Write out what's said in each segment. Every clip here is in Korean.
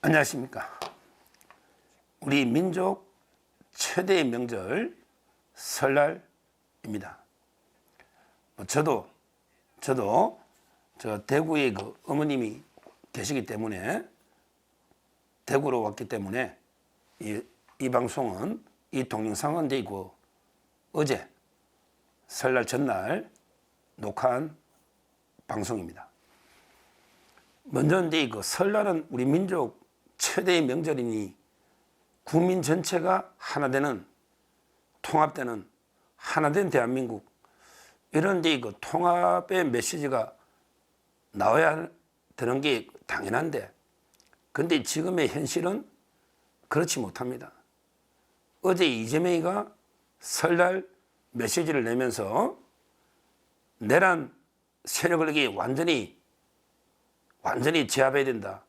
안녕하십니까. 우리 민족 최대의 명절 설날입니다. 저도 저 대구에 그 어머님이 계시기 때문에 대구로 왔기 때문에 이 방송은 이 동영상은 되고 어제 설날 전날 녹화한 방송입니다. 먼저 그 설날은 우리 민족 최대의 명절이니 국민 전체가 하나 되는 통합되는 하나된 대한민국 이런 그 통합의 메시지가 나와야 되는 게 당연한데 근데 지금의 현실은 그렇지 못합니다. 어제 이재명이가 설날 메시지를 내면서 내란 세력을 완전히 제압해야 된다.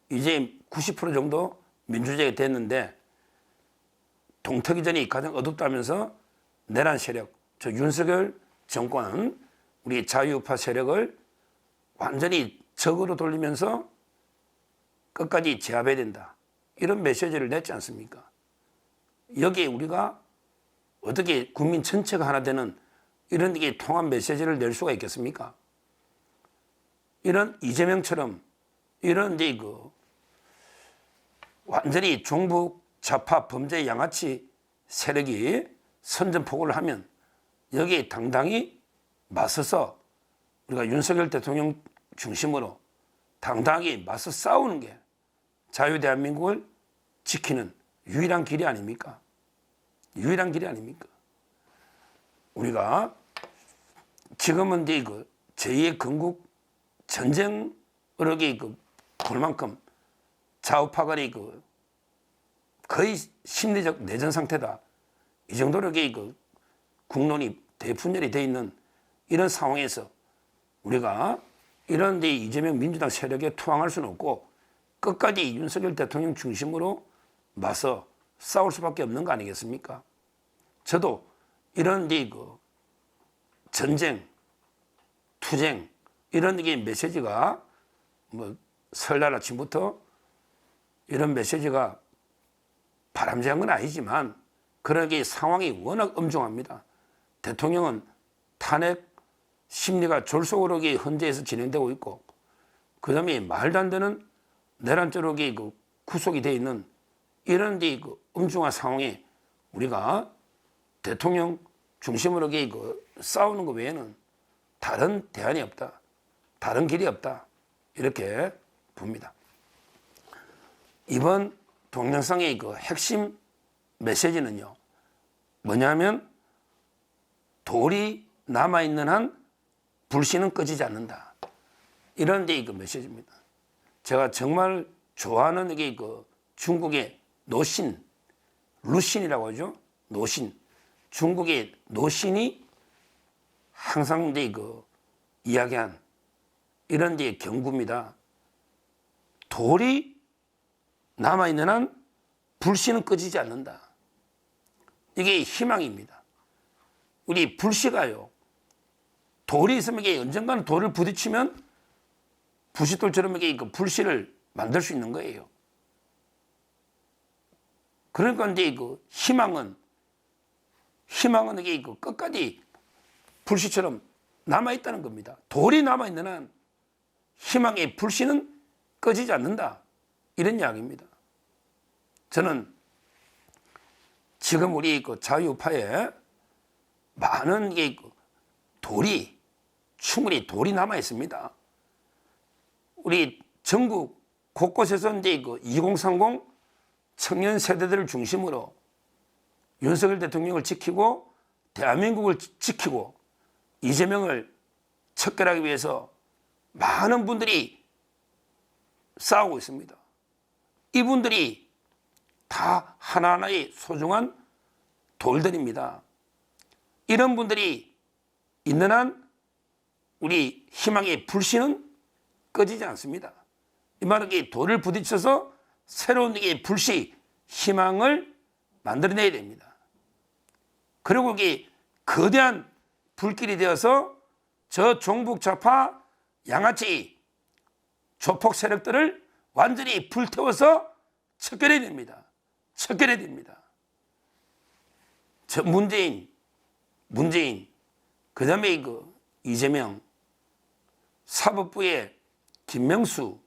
이제 90% 정도 민주주의가 됐는데 동터기 전이 가장 어둡다면서 내란 세력, 저 윤석열 정권, 우리 자유우파 세력을 완전히 적으로 돌리면서 끝까지 제압해야 된다. 이런 메시지를 냈지 않습니까? 여기에 우리가 어떻게 국민 전체가 하나 되는 이런 통합 메시지를 낼 수가 있겠습니까? 이런 이재명처럼 이런 완전히 종북 좌파 범죄 양아치 세력이 선전포고를 하면 여기에 당당히 맞서서 우리가 윤석열 대통령 중심으로 당당하게 맞서 싸우는 게 자유대한민국을 지키는 유일한 길이 아닙니까? 유일한 길이 아닙니까? 우리가 지금은 제2의 건국 전쟁으로 볼 만큼 좌우파 간의 거의 심리적 내전 상태다. 이 정도로 국론이 대분열이 되어 있는 이런 상황에서 우리가 이런 이재명 민주당 세력에 투항할 수는 없고 끝까지 윤석열 대통령 중심으로 맞서 싸울 수밖에 없는 거 아니겠습니까? 저도 이런 전쟁, 투쟁 이런 메시지가 설날 아침부터 이런 메시지가 바람직한 건 아니지만 그러게 상황이 워낙 엄중합니다. 대통령은 탄핵 심리가 졸속으로 헌재에서 진행되고 있고 그 다음에 말도 안 되는 내란죄로 구속이 되어 있는 이런 엄중한 상황에 우리가 대통령 중심으로 싸우는 것 외에는 다른 대안이 없다. 다른 길이 없다. 이렇게 봅니다. 이번 동영상의 핵심 메시지는요. 뭐냐면 돌이 남아있는 한 불씨는 꺼지지 않는다. 이런 메시지입니다. 제가 정말 좋아하는 중국의 노신, 루신이라고 하죠. 노신. 중국의 노신이 항상 이야기한 이런 경구입니다. 돌이 남아있는 한 불씨는 꺼지지 않는다. 이게 희망입니다. 우리 불씨가요. 돌이 있으면 언젠가는 돌을 부딪히면 부싯돌처럼 불씨를 만들 수 있는 거예요. 그러니까 희망은 끝까지 불씨처럼 남아있다는 겁니다. 돌이 남아있는 한 희망의 불씨는 꺼지지 않는다. 이런 이야기입니다. 저는 지금 우리 자유우파에 많은 돌이 충분히 돌이 남아 있습니다. 우리 전국 곳곳에서 2030 청년 세대들을 중심으로 윤석열 대통령을 지키고 대한민국을 지키고 이재명을 척결하기 위해서 많은 분들이 싸우고 있습니다. 이분들이 다 하나하나의 소중한 돌들입니다. 이런 분들이 있는 한 우리 희망의 불씨는 꺼지지 않습니다. 이 말은 돌을 부딪혀서 새로운 불씨, 희망을 만들어내야 됩니다. 그리고 거대한 불길이 되어서 저 종북 좌파 양아치 조폭 세력들을 완전히 불태워서 척결해야 됩니다. 척결해야 됩니다. 저 문재인, 그 다음에 이재명, 사법부의 김명수,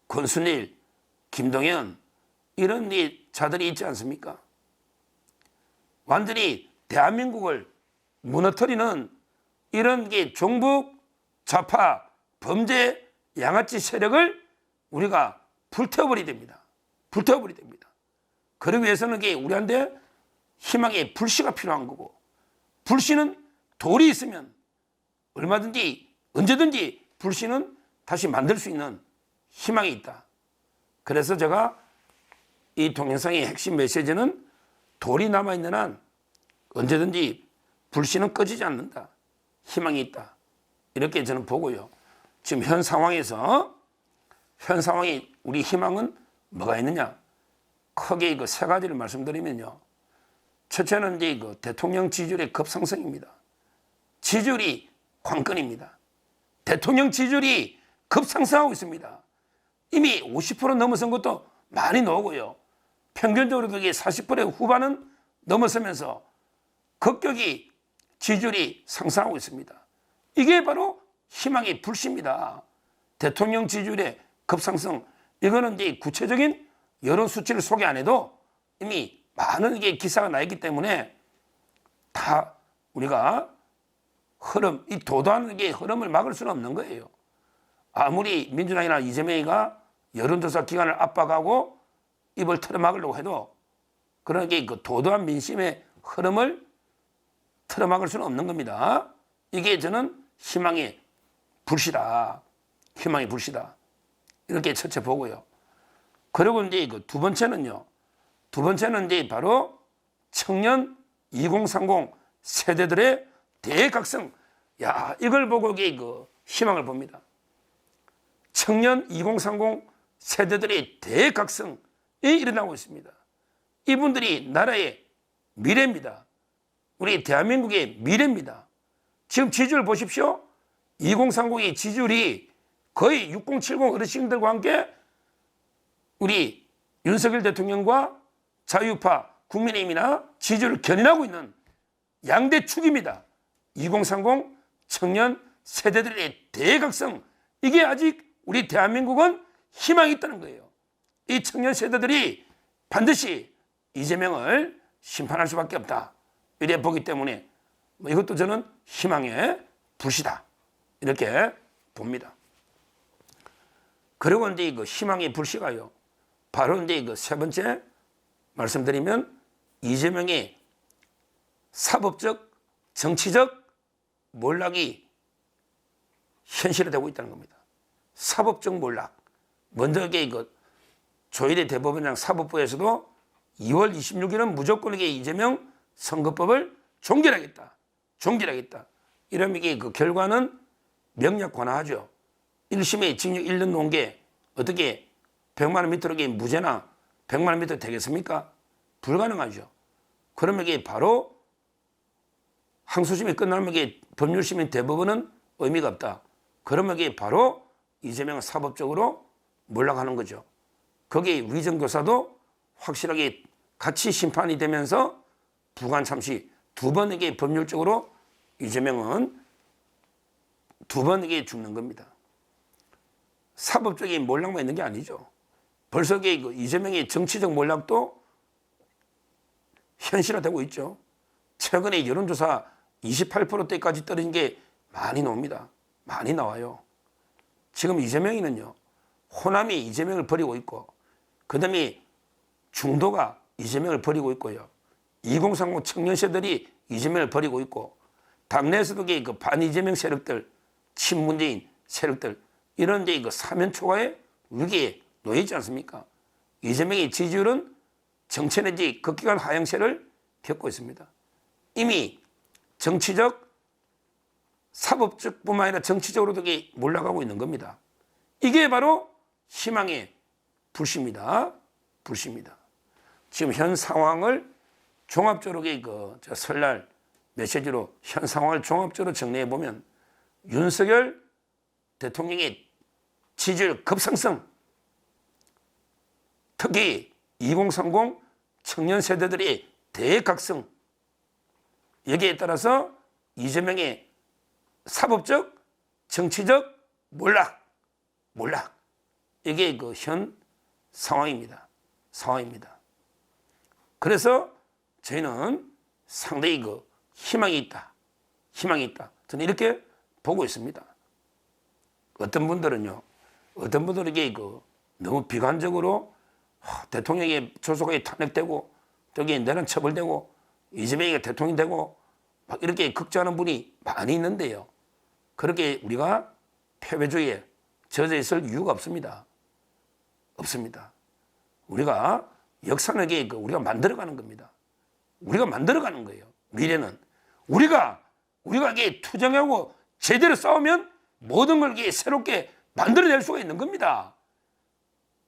권순일, 김동연 이런 자들이 있지 않습니까? 완전히 대한민국을 무너뜨리는 이런 게 종북 좌파 범죄 양아치 세력을 우리가 불태워버려야 됩니다. 불태워버려야 됩니다. 그러기 위해서는 우리한테 희망의 불씨가 필요한 거고, 불씨는 돌이 있으면 얼마든지 언제든지 불씨는 다시 만들 수 있는 희망이 있다. 그래서 제가 이 동영상의 핵심 메시지는 돌이 남아있는 한 언제든지 불씨는 꺼지지 않는다. 희망이 있다. 이렇게 저는 보고요. 지금 현 상황이 우리 희망은 뭐가 있느냐? 크게 세 가지를 말씀드리면요. 첫째는 대통령 지지율의 급상승입니다. 지지율이 관건입니다. 대통령 지지율이 급상승하고 있습니다. 이미 50% 넘어선 것도 많이 나오고요. 평균적으로도 40% 후반은 넘어서면서 급격히 지지율이 상승하고 있습니다. 이게 바로 희망의 불씨입니다. 대통령 지지율의 급상승, 이거는 구체적인 여론 수치를 소개 안 해도 이미 많은 기사가 나 있기 때문에 다 우리가 이 도도한 흐름을 막을 수는 없는 거예요. 아무리 민주당이나 이재명이가 여론조사 기관을 압박하고 입을 틀어막으려고 해도 그런 도도한 민심의 흐름을 틀어막을 수는 없는 겁니다. 이게 저는 희망의 불씨다. 희망의 불씨다. 이렇게 첫째 보고요. 그리고 두 번째는요. 바로 청년 2030 세대들의 대각성. 야, 이걸 보고 희망을 봅니다. 청년 2030 세대들의 대각성이 일어나고 있습니다. 이분들이 나라의 미래입니다. 우리 대한민국의 미래입니다. 지금 지지율 보십시오. 2030의 지지율이 거의 6070 어르신들과 함께 우리 윤석열 대통령과 자유파 국민의힘이나 지지율을 견인하고 있는 양대 축입니다. 2030 청년 세대들의 대각성, 이게 아직 우리 대한민국은 희망이 있다는 거예요. 이 청년 세대들이 반드시 이재명을 심판할 수밖에 없다. 이래 보기 때문에 이것도 저는 희망의 불씨다. 이렇게 봅니다. 그리고 희망의 불씨가요. 바로 세 번째 말씀드리면 이재명의 사법적, 정치적 몰락이 현실화되고 있다는 겁니다. 사법적 몰락. 먼저 조희대 대법원장 사법부에서도 2월 26일은 무조건 이재명 선거법을 종결하겠다. 이러면 그 결과는 명약 관화하죠. 1심에 징역 1년 놓은 게 어떻게 100만 원 밑으로 무죄나 100만 원 밑으로 되겠습니까? 불가능하죠. 그러면 바로 항소심이 끝나면 법률심인 대법원은 의미가 없다. 그러면 바로 이재명은 사법적으로 몰락하는 거죠. 거기에 위정교사도 확실하게 같이 심판이 되면서 부관 참시 두 번에게 법률적으로 이재명은 두 번에게 죽는 겁니다. 사법적인 몰락만 있는 게 아니죠. 벌써 이재명의 정치적 몰락도 현실화되고 있죠. 최근에 여론조사 28%대까지 떨어진 게 많이 나옵니다. 많이 나와요. 지금 이재명이는요, 호남이 이재명을 버리고 있고, 그 다음에 중도가 이재명을 버리고 있고요. 2030 청년 세대들이 이재명을 버리고 있고, 당내에서도 그 반이재명 세력들, 친문재인 세력들, 이런 사면초가의 위기에 놓여 있지 않습니까? 이재명의 지지율은 정체 내지 극기관 하향세를 겪고 있습니다. 이미 정치적, 사법적뿐만 아니라 정치적으로도 몰락하고 있는 겁니다. 이게 바로 희망의 불씨입니다. 지금 현 상황을 종합적으로 설날 메시지로 현 상황을 종합적으로 정리해 보면 윤석열 대통령의 지지율 급상승, 특히 2030 청년 세대들의 대각성, 여기에 따라서 이재명의 사법적, 정치적 몰락, 이게 그 현 상황입니다. 그래서 저희는 상당히 그 희망이 있다. 저는 이렇게 보고 있습니다. 어떤 분들은요, 이게 그 너무 비관적으로 대통령이 조속하게 탄핵되고 저기 내란 처벌되고 이재명이가 대통령이 되고 막 이렇게 걱정하는 분이 많이 있는데요. 그렇게 우리가 패배주의에 젖어 있을 이유가 없습니다. 우리가 역사는 우리가 만들어가는 겁니다. 우리가 만들어가는 거예요. 미래는 우리가 이게 투쟁하고 제대로 싸우면 모든 걸 새롭게 만들어낼 수가 있는 겁니다.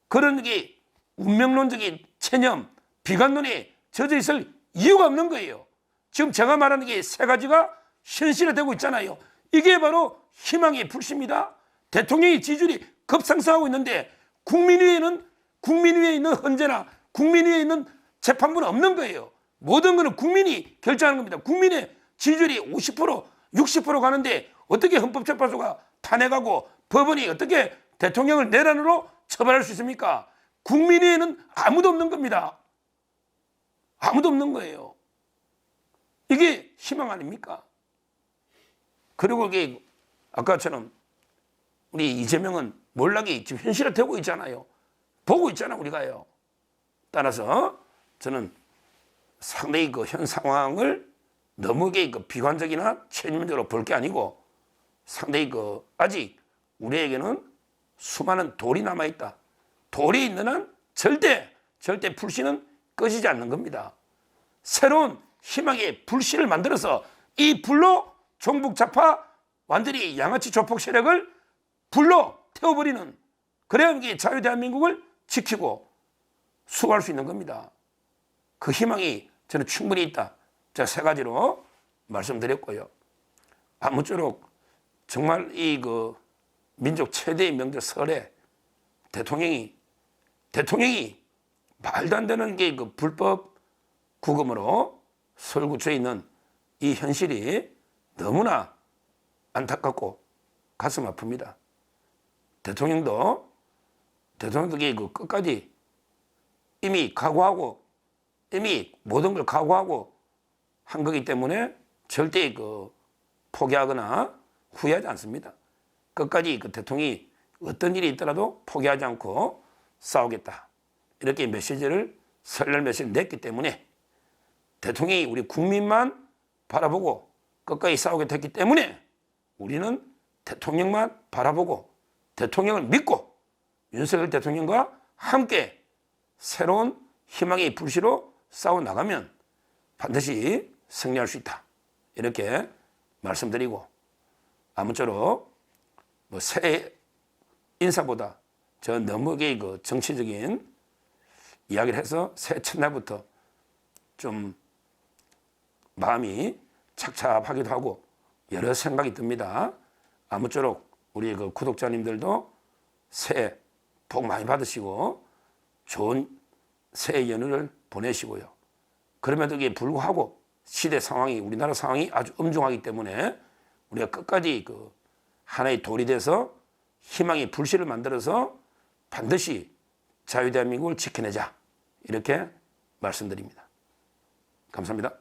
그런 게 운명론적인 체념, 비관론에 젖어 있을 이유가 없는 거예요. 지금 제가 말하는 게 세 가지가 현실화되고 있잖아요. 이게 바로 희망의 불씨입니다. 대통령의 지지율이 급상승하고 있는데 국민 위에 있는 헌재나 국민 위에 있는 재판부는 없는 거예요. 모든 것은 국민이 결정하는 겁니다. 국민의 지지율이 50%, 60% 가는데 어떻게 헌법재판소가 탄핵하고 법원이 어떻게 대통령을 내란으로 처벌할 수 있습니까? 국민 위에는 아무도 없는 겁니다. 아무도 없는 거예요. 이게 희망 아닙니까? 그리고 이게 아까처럼 우리 이재명은 몰락이 지금 현실화되고 있잖아요. 보고 있잖아 우리가요. 따라서 저는 상당히 그 현 상황을 너무 비관적이나 체념적으로 볼 게 아니고 상당히 아직 우리에게는 수많은 돌이 남아있다. 돌이 있는 한 절대 불씨는 꺼지지 않는 겁니다. 새로운 희망의 불씨를 만들어서 이 불로 종북 좌파 완전히 양아치 조폭 세력을 불로 태워버리는, 그래야 이게 자유대한민국을 지키고 수호할 수 있는 겁니다. 그 희망이 저는 충분히 있다. 제가 세 가지로 말씀드렸고요. 아무쪼록 정말 이 민족 최대의 명절 설에 대통령이 말도 안 되는 게 불법 구금으로 설구쳐 있는 이 현실이 너무나 안타깝고 가슴 아픕니다. 대통령도 끝까지 이미 모든 걸 각오하고 한 거기 때문에 절대 포기하거나 후회하지 않습니다. 끝까지 대통령이 어떤 일이 있더라도 포기하지 않고 싸우겠다. 이렇게 메시지를 설날 메시지를 냈기 때문에 대통령이 우리 국민만 바라보고 끝까지 싸우겠다 했기 때문에 우리는 대통령만 바라보고 대통령을 믿고 윤석열 대통령과 함께 새로운 희망의 불씨로 싸워나가면 반드시 승리할 수 있다. 이렇게 말씀드리고 아무쪼록 새 인사보다 저 너무 정치적인 이야기를 해서 새해 첫날부터 좀 마음이 착잡하기도 하고 여러 생각이 듭니다. 아무쪼록 우리 구독자님들도 새해 복 많이 받으시고 좋은 새해 연휴를 보내시고요. 그럼에도 불구하고 시대 상황이, 우리나라 상황이 아주 엄중하기 때문에 우리가 끝까지 하나의 돌이 돼서 희망의 불씨를 만들어서 반드시 자유대한민국을 지켜내자. 이렇게 말씀드립니다. 감사합니다.